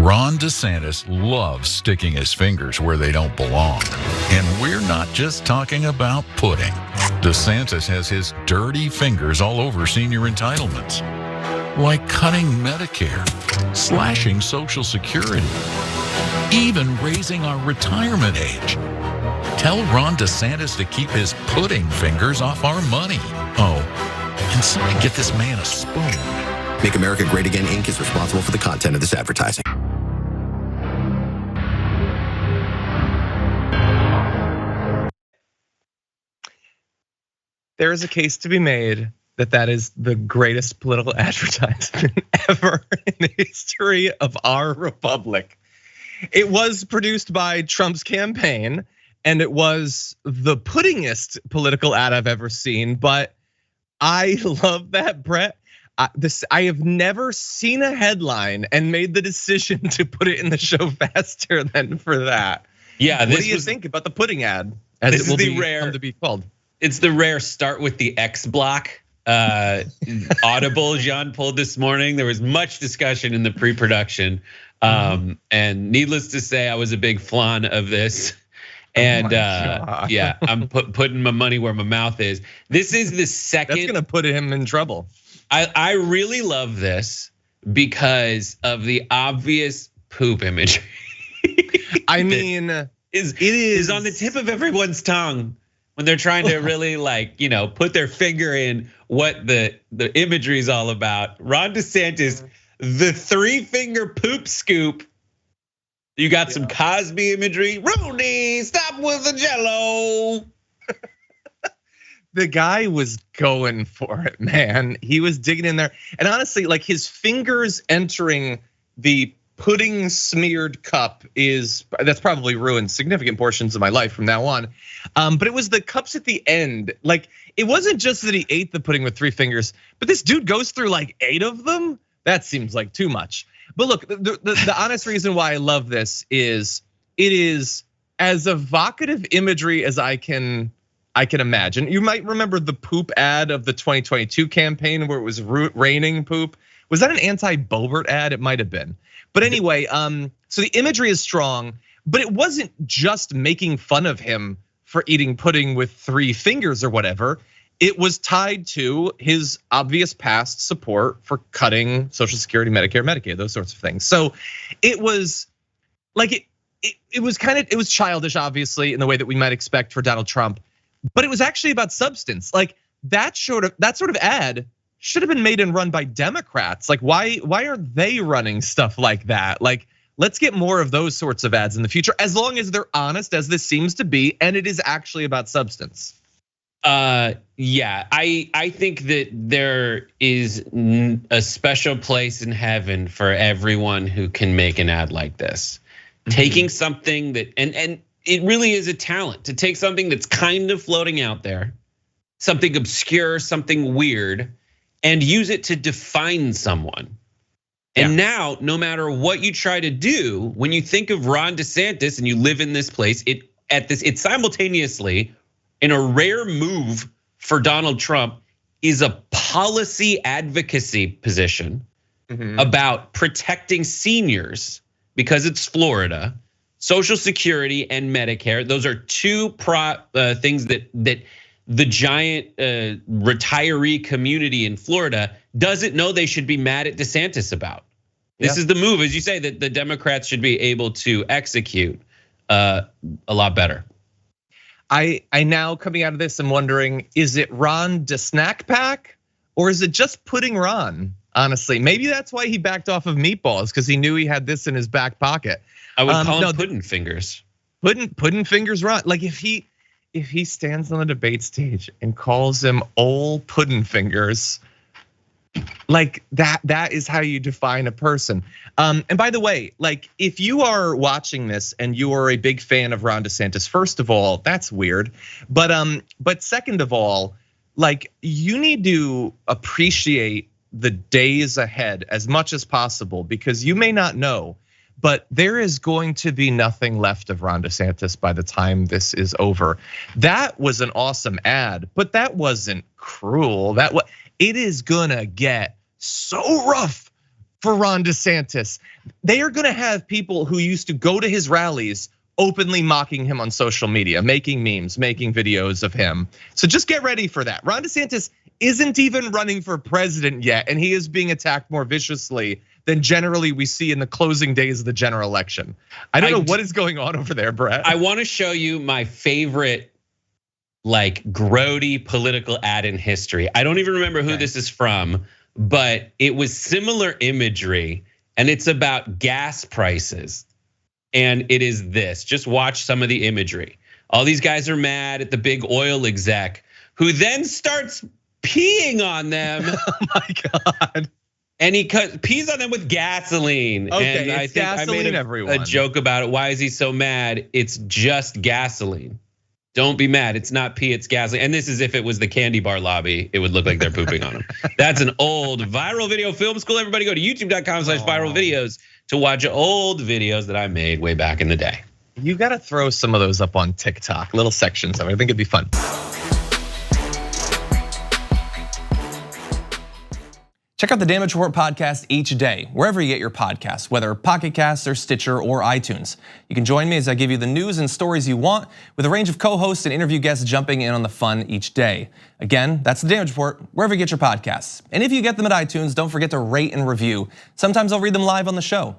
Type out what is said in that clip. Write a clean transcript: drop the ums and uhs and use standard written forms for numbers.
Ron DeSantis loves sticking his fingers where they don't belong. And we're not just talking about pudding. DeSantis has his dirty fingers all over senior entitlements, like cutting Medicare, slashing Social Security, even raising our retirement age. Tell Ron DeSantis to keep his pudding fingers off our money. Oh, and somebody get this man a spoon. Make America Great Again, Inc. is responsible for the content of this advertising. There is a case to be made that is the greatest political advertisement ever in the history of our republic. It was produced by Trump's campaign, and it was the puddingest political ad I've ever seen, but I love that, Brett. I have never seen a headline and made the decision to put it in the show faster than for that. Yeah, what do you think about the pudding ad? As this it will is the be, rare come to be called. It's the rare start with the X block audible Jean pulled this morning. There was much discussion in the pre-production, and needless to say, I was a big flan of this. And yeah, I'm putting my money where my mouth is. This is the second. That's gonna put him in trouble. I really love this because of the obvious poop imagery. I mean, it is on the tip of everyone's tongue when they're trying to really put their finger in what the imagery is all about. Ron DeSantis, the 3-finger poop scoop. You got some Cosby imagery. Rooney, stop with the jello. The guy was going for it, man. He was digging in there. And honestly, like his fingers entering the pudding smeared cup that's probably ruined significant portions of my life from now on. But it was the cups at the end. Like it wasn't just that he ate the pudding with 3 fingers, but this dude goes through like 8 of them. That seems like too much. But look, the honest reason why I love this is it is as evocative imagery as I can imagine. You might remember the poop ad of the 2022 campaign where it was raining poop. Was that an anti-Boebert ad? It might have been. But anyway, so the imagery is strong, but it wasn't just making fun of him for eating pudding with 3 fingers or whatever. It was tied to his obvious past support for cutting Social Security, Medicare, Medicaid, those sorts of things. So it was like it was childish, obviously, in the way that we might expect for Donald Trump. But it was actually about substance. Like that sort of ad should have been made and run by Democrats. Like why aren't they running stuff like that? Like let's get more of those sorts of ads in the future, as long as they're honest, as this seems to be, and it is actually about substance. Yeah, I think that there is a special place in heaven for everyone who can make an ad like this. Taking something that and it really is a talent to take something that's kind of floating out there, something obscure, something weird, and use it to define someone. And now, no matter what you try to do, when you think of Ron DeSantis and you live in this place, it's simultaneously, in a rare move for Donald Trump, is a policy advocacy position about protecting seniors because it's Florida. Social Security and Medicare, those are 2 things that the giant retiree community in Florida doesn't know they should be mad at DeSantis about. This is the move, as you say, that the Democrats should be able to execute a lot better. I now coming out of this, I'm wondering, is it Ron DeSnack Pack or is it just pudding Ron? Honestly, maybe that's why he backed off of meatballs, because he knew he had this in his back pocket. I would call him pudding fingers. Pudding fingers Ron. Like if he stands on the debate stage and calls him old pudding fingers, like that is how you define a person. And by the way, like if you are watching this and you are a big fan of Ron DeSantis, first of all, that's weird. But second of all, like you need to appreciate the days ahead as much as possible, because you may not know, but there is going to be nothing left of Ron DeSantis by the time this is over. That was an awesome ad, but that wasn't cruel. It is gonna get so rough for Ron DeSantis. They are gonna have people who used to go to his rallies openly mocking him on social media, making memes, making videos of him. So just get ready for that. Ron DeSantis isn't even running for president yet, and he is being attacked more viciously than generally we see in the closing days of the general election. I don't know what is going on over there, Brett. I want to show you my favorite like grody political ad in history. I don't even remember who this is from, but it was similar imagery, and it's about gas prices. And it is this, just watch some of the imagery. All these guys are mad at the big oil exec who then starts peeing on them. Oh my God. And he pees on them with gasoline. Okay, and I think gasoline, I made a joke about it. Why is he so mad? It's just gasoline. Don't be mad. It's not pee, it's gasoline. And this is if it was the candy bar lobby, it would look like they're pooping on him. That's an old viral video film school. Everybody go to youtube.com/viral videos to watch old videos that I made way back in the day. You gotta throw some of those up on TikTok, little sections of it. I think it'd be fun. Check out the Damage Report podcast each day, wherever you get your podcasts, whether Pocket Casts or Stitcher or iTunes. You can join me as I give you the news and stories you want, with a range of co-hosts and interview guests jumping in on the fun each day. Again, that's the Damage Report, wherever you get your podcasts. And if you get them at iTunes, don't forget to rate and review. Sometimes I'll read them live on the show.